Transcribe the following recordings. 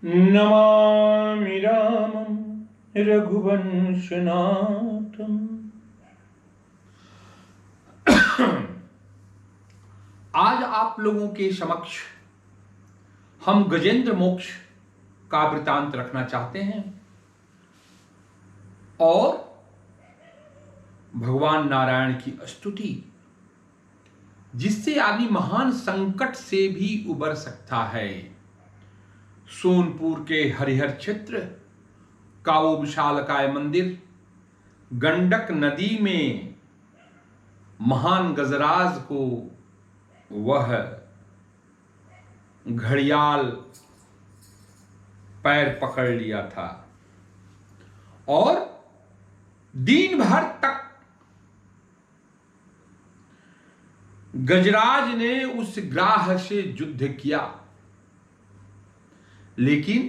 नमामि रामं रघुवंशनाथम्। आज आप लोगों के समक्ष हम गजेंद्र मोक्ष का वृतांत रखना चाहते हैं और भगवान नारायण की स्तुति, जिससे आदमी महान संकट से भी उबर सकता है। सोनपुर के हरिहर क्षेत्र का वो विशालकाय मंदिर गंडक नदी में महान गजराज को वह घड़ियाल पैर पकड़ लिया था और दिन भर तक गजराज ने उस ग्राह से युद्ध किया, लेकिन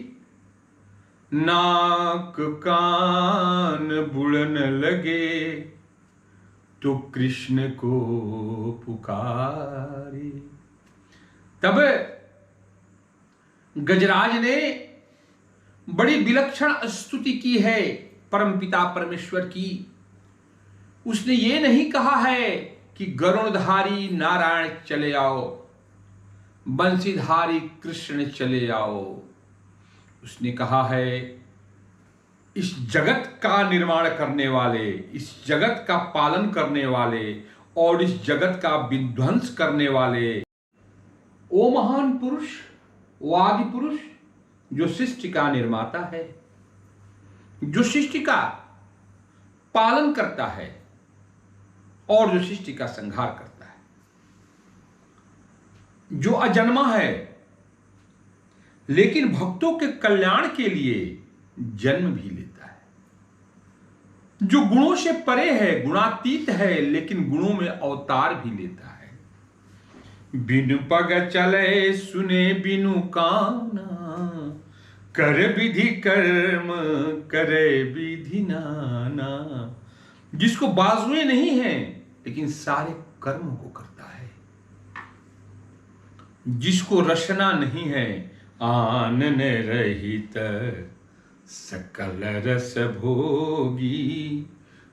नाक कान बुड़न लगे तो कृष्ण को पुकारे। तब गजराज ने बड़ी विलक्षण स्तुति की है परमपिता परमेश्वर की। उसने ये नहीं कहा है कि गरुणधारी नारायण चले आओ, बंशीधारी कृष्ण चले आओ। उसने कहा है, इस जगत का निर्माण करने वाले, इस जगत का पालन करने वाले और इस जगत का विध्वंस करने वाले वो महान पुरुष, वो आदि पुरुष जो सृष्टि का निर्माता है, जो सृष्टि का पालन करता है और जो सृष्टि का संहार करता है, जो अजन्मा है लेकिन भक्तों के कल्याण के लिए जन्म भी लेता है, जो गुणों से परे है, गुणातीत है, लेकिन गुणों में अवतार भी लेता है। बिनु पग चले सुने बिनु काना, कर विधि कर्म करे विधि नाना। जिसको बाजुएं नहीं है लेकिन सारे कर्म को करता है, जिसको रचना नहीं है, आनन रहित सकल रस भोगी,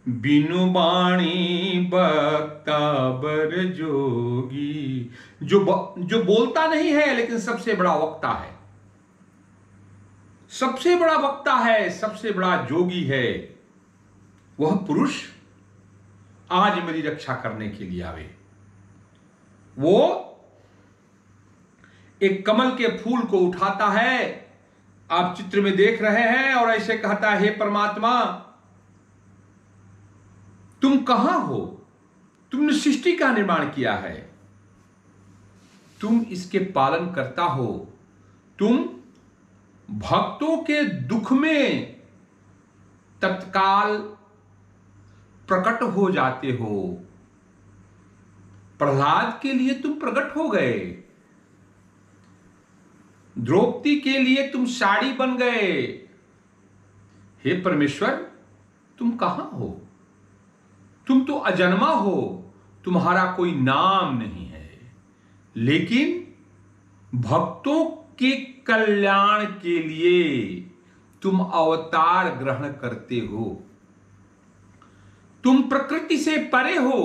बिनु बाणी बक्ता बर जोगी। जो बोलता नहीं है लेकिन सबसे बड़ा वक्ता है, सबसे बड़ा वक्ता है, सबसे बड़ा जोगी है, वह पुरुष आज मेरी रक्षा करने के लिए आवे। वो एक कमल के फूल को उठाता है, आप चित्र में देख रहे हैं, और ऐसे कहता है, हे परमात्मा तुम कहां हो? तुमने सृष्टि का निर्माण किया है, तुम इसके पालन करता हो, तुम भक्तों के दुख में तत्काल प्रकट हो जाते हो। प्रहलाद के लिए तुम प्रकट हो गए, द्रौपदी के लिए तुम साड़ी बन गए। हे परमेश्वर तुम कहां हो? तुम तो अजन्मा हो, तुम्हारा कोई नाम नहीं है, लेकिन भक्तों के कल्याण के लिए तुम अवतार ग्रहण करते हो। तुम प्रकृति से परे हो,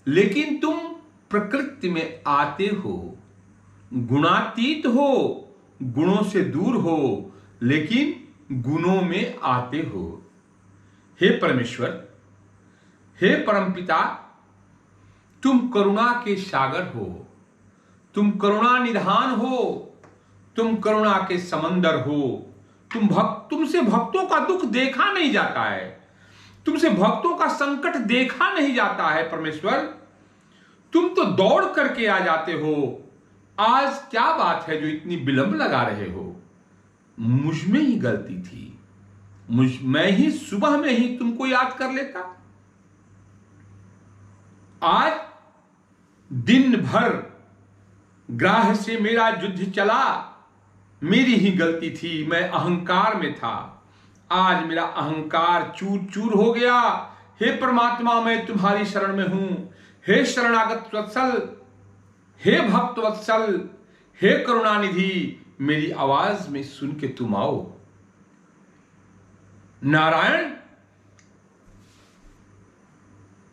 लेकिन तुम प्रकृति में आते हो। गुणातीत हो, गुणों से दूर हो, लेकिन गुणों में आते हो। हे परमेश्वर, हे परमपिता, तुम करुणा के सागर हो, तुम करुणा निधान हो, तुम करुणा के समंदर हो। तुमसे भक्तों का दुख देखा नहीं जाता है, तुमसे भक्तों का संकट देखा नहीं जाता है। परमेश्वर तुम तो दौड़ करके आ जाते हो। आज क्या बात है जो इतनी विलंब लगा रहे हो? मुझ में ही गलती थी, मैं ही सुबह में ही तुमको याद कर लेता। आज दिन भर ग्राह से मेरा युद्ध चला, मेरी ही गलती थी, मैं अहंकार में था। आज मेरा अहंकार चूर चूर हो गया। हे परमात्मा मैं तुम्हारी शरण में हूं। हे शरणागत वत्सल, हे भक्त वत्सल, हे करुणानिधि, मेरी आवाज में सुन के तुम आओ। नारायण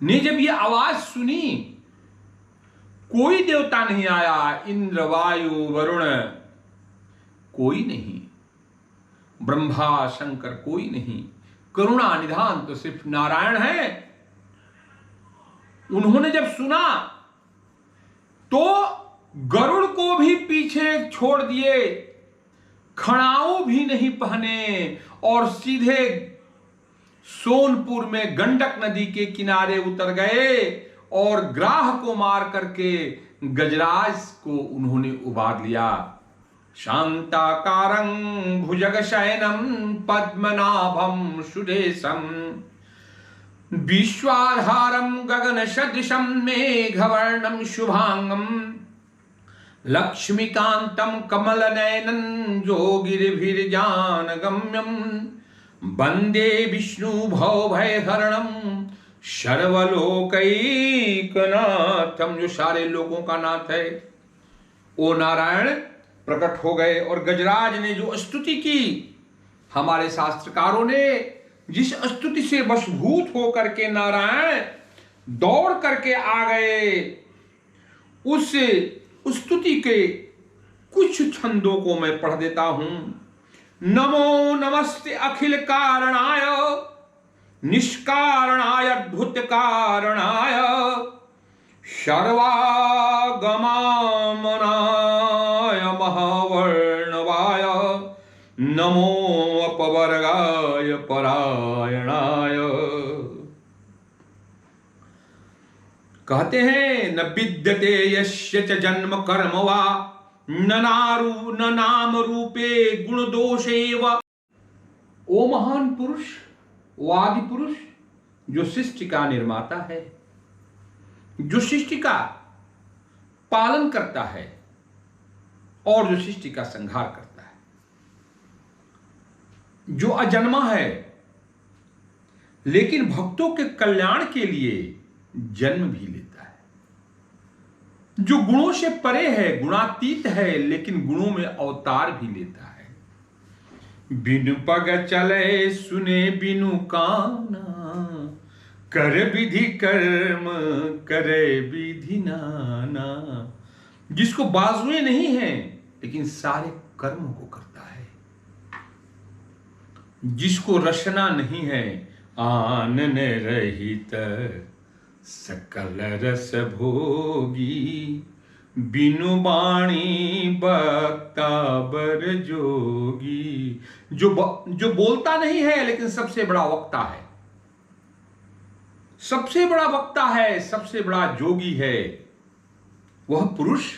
ने जब ये आवाज सुनी, कोई देवता नहीं आया, इंद्र वायु वरुण कोई नहीं, ब्रह्मा शंकर कोई नहीं, करुणा निधान तो सिर्फ नारायण है। उन्होंने जब सुना तो गरुड़ को भी पीछे छोड़ दिए, खड़ाऊ भी नहीं पहने और सीधे सोनपुर में गंडक नदी के किनारे उतर गए और ग्राह को मार करके गजराज को उन्होंने उबार लिया। शांताकारं भुजगशयनं पद्मनाभं सुरेशं विश्वाधारं गगनसदृशं मेघवर्णं शुभांगं लक्ष्मीकान्तं कमलनयनं योगिभिर्ज्ञानगम्यं वंदे विष्णु भवभयहरणं सर्वलोकैकनाथम, जो सारे लोगों का नाथ है। ओ नारायण प्रकट हो गए और गजराज ने जो स्तुति की, हमारे शास्त्रकारों ने जिस स्तुति से वशभूत होकर के नारायण दौड़ करके आ गए, उस स्तुति के कुछ छंदों को मैं पढ़ देता हूं। नमो नमस्ते अखिल कारणाय निष्कारणाय अद्भुत कारणाय सर्वागमामनाय महावर्णवाय नमो अपवर्गाय परायणाय। कहते हैं न विद्यते यस्य च जन्म कर्म वा न नाम रूपे गुण दोषेव। ओ महान पुरुष, वो आदि पुरुष जो सृष्टि का निर्माता है, जो सृष्टि का पालन करता है और जो सृष्टि का संहार करता है, जो अजन्मा है लेकिन भक्तों के कल्याण के लिए जन्म भी लेता है, जो गुणों से परे है, गुणातीत है लेकिन गुणों में अवतार भी लेता है। बिनु पग चले सुने बिनु काना, कर विधि कर्म करे विधि नाना। जिसको बाजुएं नहीं है लेकिन सारे कर्म को करता है, जिसको रचना नहीं है आनन रहित सकल रस भोगी, बिनु बाणी बक्ता बर जोगी। जो बोलता नहीं है लेकिन सबसे बड़ा वक्ता है, सबसे बड़ा वक्ता है, सबसे बड़ा जोगी है, वह पुरुष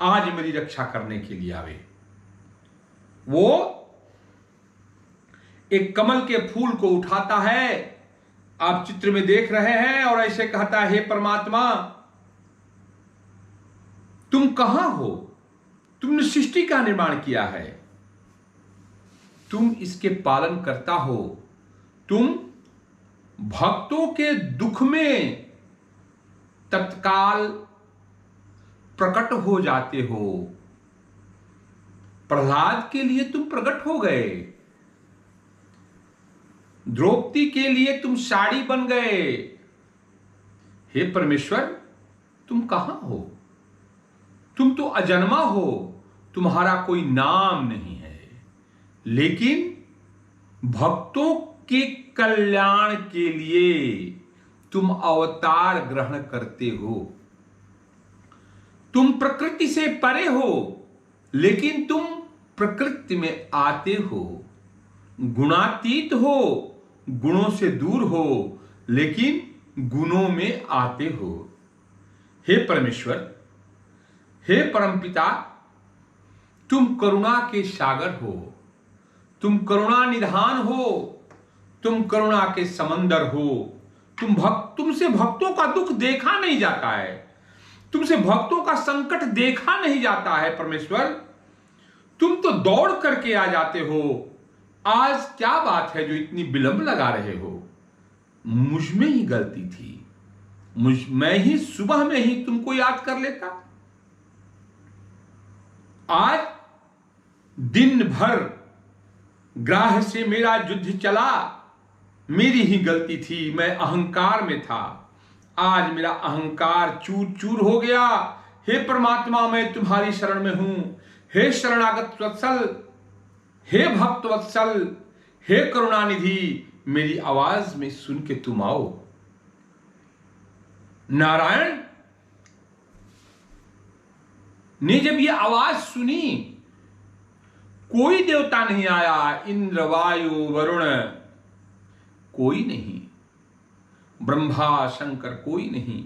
आज मेरी रक्षा करने के लिए आवे। वो एक कमल के फूल को उठाता है, आप चित्र में देख रहे हैं, और ऐसे कहता है, हे परमात्मा तुम कहां हो? तुमने सृष्टि का निर्माण किया है, तुम इसके पालन करता हो, तुम भक्तों के दुख में तत्काल प्रकट हो जाते हो। प्रहलाद के लिए तुम प्रकट हो गए, द्रौपदी के लिए तुम साड़ी बन गए। हे परमेश्वर तुम कहां हो? तुम तो अजन्मा हो, तुम्हारा कोई नाम नहीं है, लेकिन भक्तों के कल्याण के लिए तुम अवतार ग्रहण करते हो। तुम प्रकृति से परे हो लेकिन तुम प्रकृति में आते हो, गुणातीत हो, गुणों से दूर हो लेकिन गुणों में आते हो। हे परमेश्वर, हे परमपिता, तुम करुणा के सागर हो, तुम करुणा निधान हो, तुम करुणा के समंदर हो। तुमसे भक्तों का दुख देखा नहीं जाता है, तुमसे भक्तों का संकट देखा नहीं जाता है। परमेश्वर तुम तो दौड़ करके आ जाते हो। आज क्या बात है जो इतनी विलंब लगा रहे हो? मुझ में ही गलती थी, मैं ही सुबह में ही तुमको याद कर लेता। आज दिन भर ग्राह से मेरा युद्ध चला, मेरी ही गलती थी, मैं अहंकार में था। आज मेरा अहंकार चूर चूर हो गया। हे परमात्मा, मैं तुम्हारी शरण में हूं। हे शरणागत वत्सल, हे भक्त वत्सल, हे करुणानिधि, मेरी आवाज में सुन के तुम आओ। नारायण ने जब ये आवाज सुनी, कोई देवता नहीं आया, इंद्र वायु वरुण कोई नहीं, ब्रह्मा शंकर कोई नहीं,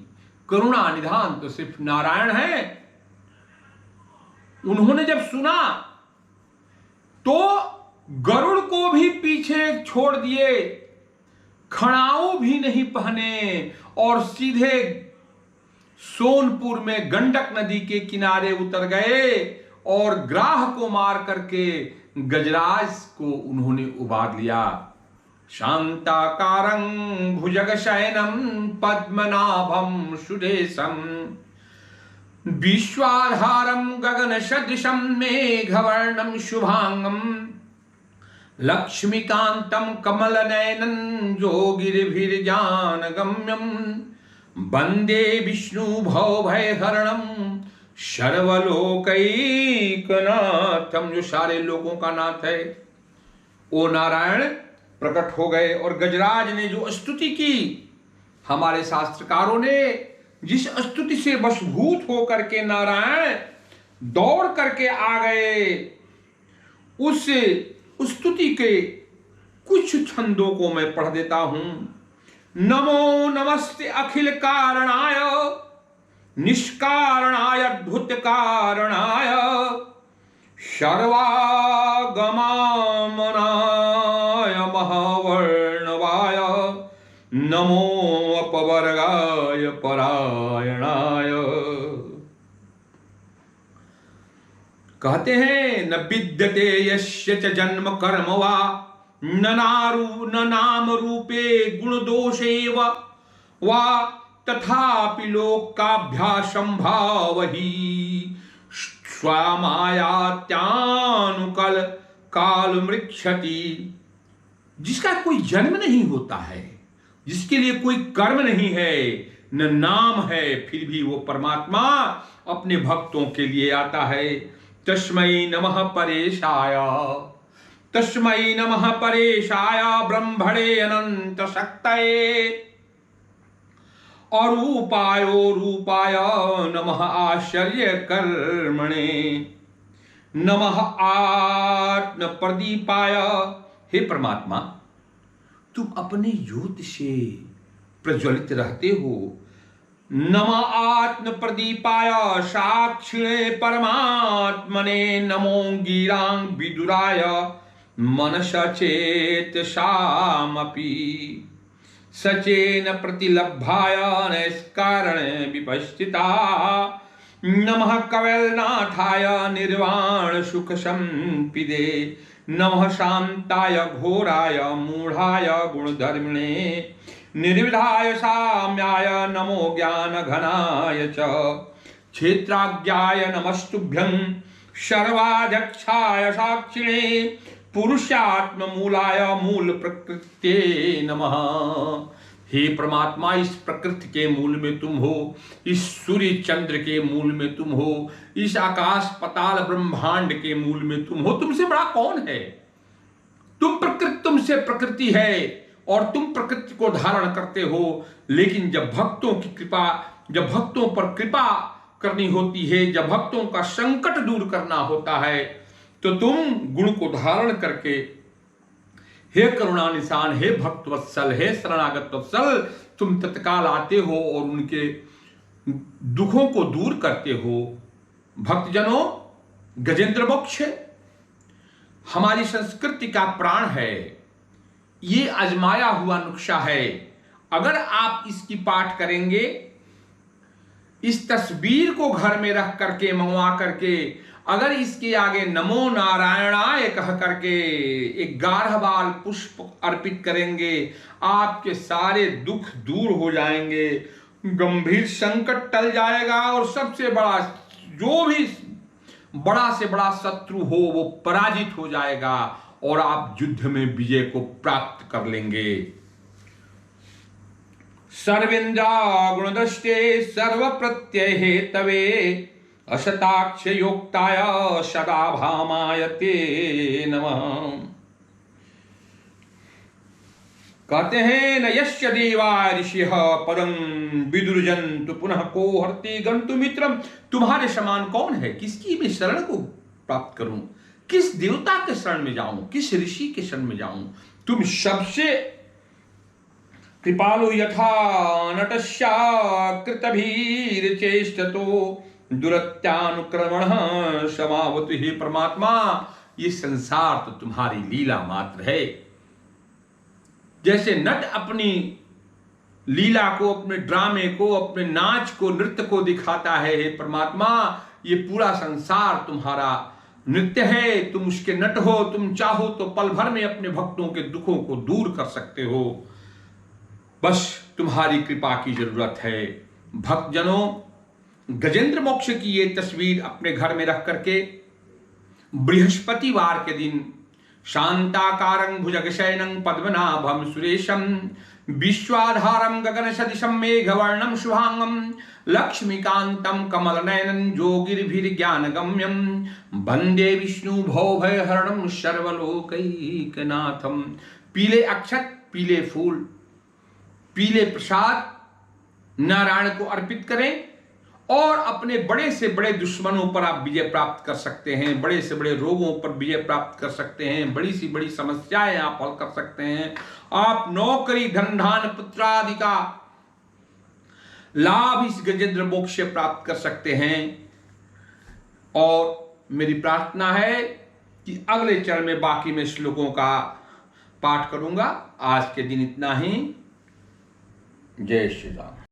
करुणा निधान तो सिर्फ नारायण है। उन्होंने जब सुना तो गरुड़ को भी पीछे छोड़ दिए, खड़ाऊ भी नहीं पहने और सीधे सोनपुर में गंडक नदी के किनारे उतर गए और ग्राह को मार करके गजराज को उन्होंने उबार लिया। शांताकारं भुजगशयनं पद्मनाभं सुरेशं विश्वाधारं गगनसदृशं मेघवर्णं शुभांगं लक्ष्मीकान्तं कमलनयनं योगिभिर्ज्ञानगम्यं वंदे विष्णु भवभयहरणं सर्वलोकैकनाथम, जो सारे लोगों का नाथ है। ओ नारायण प्रकट हो गए और गजराज ने जो स्तुति की, हमारे शास्त्रकारों ने जिस स्तुति से वशभूत होकर के नारायण दौड़ करके आ गए, उस स्तुति के कुछ छंदों को मैं पढ़ देता हूं। नमो नमस्ते अखिल कारणाय निष्कारणाय अद्भुत कारणाय सर्वागमामनाय महावर्णवाय नमो अपवर्गाय परायणाय। कहते हैं न विद्यते यस्य च जन्म कर्म वा न नाम रूपे गुण दोषे वा तथापि लोकाभ्यासंभावहि स्वामायात्यानुकल काल मृक्षति। जिसका कोई जन्म नहीं होता है, जिसके लिए कोई कर्म नहीं है, न नाम है, फिर भी वो परमात्मा अपने भक्तों के लिए आता है। तस्मै नमः परेशाय, तस्मै नमः परेशाय ब्रह्मणे अनंत शक्तये अरूपायो रूपाय नमः आश्चर्य कर्मणे नमः आत्म प्रदीपाय। हे परमात्मा, तुम अपने ज्योति से प्रज्वलित रहते हो। नमः आत्म प्रदीपाय साक्षिणे परमात्मने नमो गिरां विदुराय मनसा चेतसामपि सचेन प्रतिलभ्याय नैष्कारण विपश्चिता नमः कवलनाथाय निर्वाण सुख संपिदे नमः शांताय घोराय मूढ़ाय गुणधर्मिणे निर्विधाय साम्याय नमो ज्ञान घनाय च क्षेत्राज्ञाय नमस्तुभ्यं सर्वाध्यक्षाय साक्षिणे पुरुषात्म मूलाय मूल प्रकृते नमः। हे परमात्मा, इस प्रकृति के मूल में तुम हो, इस सूर्य चंद्र के मूल में तुम हो, इस आकाश पताल ब्रह्मांड के मूल में तुम हो। तुमसे बड़ा कौन है? तुमसे प्रकृति है और तुम प्रकृति को धारण करते हो। लेकिन जब भक्तों पर कृपा करनी होती है, जब भक्तों का संकट दूर करना होता है, तो तुम गुण को धारण करके हे करुणा निशान, हे भक्त वत्सल, हे शरणागत वत्सल, तुम तत्काल आते हो और उनके दुखों को दूर करते हो। भक्तजनों, गजेंद्र मोक्ष हमारी संस्कृति का प्राण है। ये आजमाया हुआ नुस्खा है। अगर आप इसकी पाठ करेंगे, इस तस्वीर को घर में रख करके मंगवा करके अगर इसके आगे नमो नारायणाय कह करके एक गाढ़वाल पुष्प अर्पित करेंगे, आपके सारे दुख दूर हो जाएंगे, गंभीर संकट टल जाएगा और सबसे बड़ा जो भी बड़ा से बड़ा शत्रु हो वो पराजित हो जाएगा और आप युद्ध में विजय को प्राप्त कर लेंगे। सर्वेन्द्रिय गुणदृष्टे सर्व प्रत्यय हेतवे असताक्ष योक्ताय सदा भामायते नमः। कहते हैं न यस्य देवा ऋषिः पदं विदुर्जन्तु पुनः को हर्ति गन्तु मित्रम। तुम्हारे समान कौन है, किसकी मैं शरण को प्राप्त करूं, किस देवता के शरण में जाऊं, किस ऋषि के शरण में जाऊं। तुम सबसे कृपालु यथा नटस्या कृतभीर चेष्टतो दुरत्यानुक्रमण समावतु। हे परमात्मा, ये संसार तो तुम्हारी लीला मात्र है। जैसे नट अपनी लीला को, अपने ड्रामे को, अपने नाच को, नृत्य को दिखाता है, हे परमात्मा ये पूरा संसार तुम्हारा नृत्य है। तुम उसके नट हो, तुम चाहो तो पल भर में अपने भक्तों के दुखों को दूर कर सकते हो। बस तुम्हारी कृपा की जरूरत है। भक्तजनों, गजेंद्र मोक्ष की ये तस्वीर अपने घर में रख करके बृहस्पतिवार के दिन शांताकारं भुजगशयनं पद्मनाभं सुरेशं विश्वाधारं गगन सदिशं मेघवर्णं शुभांगं लक्ष्मीकान्तं कमलनयनं योगिर्भिर्ज्ञानगम्यं वंदे विष्णु भवभयहरणं सर्वलोकैकनाथं। पीले अक्षत, पीले फूल, पीले प्रसाद नारायण को अर्पित करें और अपने बड़े से बड़े दुश्मनों पर आप विजय प्राप्त कर सकते हैं, बड़े से बड़े रोगों पर विजय प्राप्त कर सकते हैं, बड़ी सी बड़ी समस्याएं आप हल कर सकते हैं। आप नौकरी, धन धान पुत्रादि का लाभ इस गजेंद्र मोक्ष से प्राप्त कर सकते हैं। और मेरी प्रार्थना है कि अगले चरण में बाकी मैं श्लोकों का पाठ करूंगा। आज के दिन इतना ही। जय श्री राम।